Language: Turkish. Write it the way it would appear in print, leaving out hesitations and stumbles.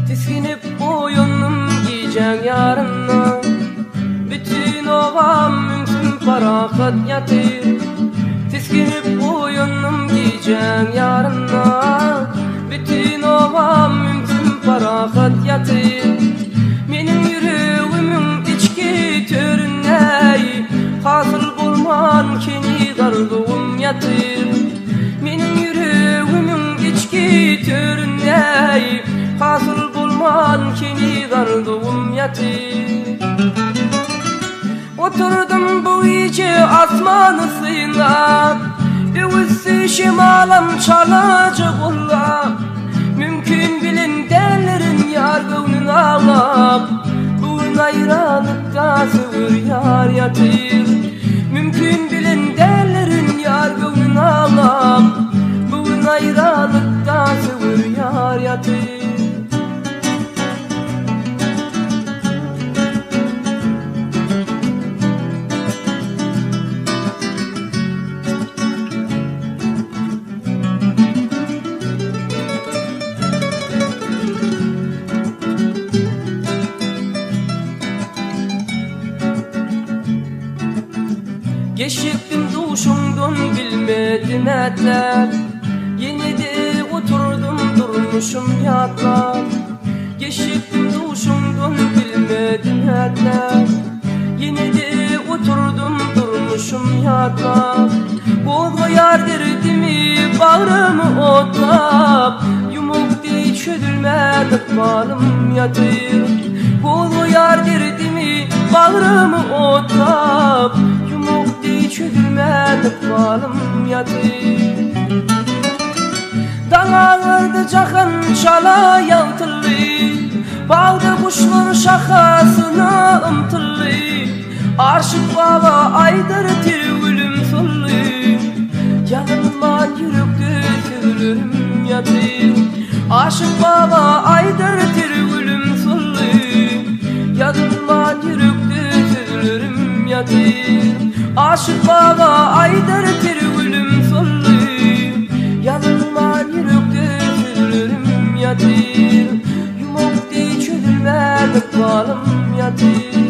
Tiskinip boyunum giyeceğim yarına. Bütün ovam mümkün farahat yatır. Tiskinip boyunum giyeceğim yarına. Bütün ovam mümkün farahat yatır. Menim yüreğimin içki törüney, hasıl bulman keni darlığım yatır. Menim yüreğimin içki törüney, hasıl bulman keni darlığım yatır. Oturdum bu iyice asmanı sıyla, üvüsü şimalam çalacak ola. Mümkün bilin derlerin yar gönlün ağlap, bu ayranlıkta sığır yar yatır. Mümkün bilin derlerin yar gönlün ağlap, bu ayranlıkta sığır yar yatır. Geçiptim duşumdan bilmedim etler, yine de oturdum durmuşum yatlar. Geçiptim duşumdan bilmedim etler, yine de oturdum durmuşum yatlar. Bol yar derdimi bağrımı otlap, yumuk değil çözülmedi balım yatır. Bol yar derdimi bağrımı otlap, yumuk değil çözülmedi balım yatır. Dağlarda çakın çala yaltırlı, bağda kuşlar şakasına ımtırlı. Aşık baba aydır tirgülüm sollu, yanılma yürekte sürülürüm yatır. Aşık baba aydır tirgülüm sollu, yanılma yürekte sürülürüm yatır. Aşık baba aydır tirgülüm sollu, yanılma yürekte sürülürüm yatır. Yumuk değil çözülmedi balım yatır.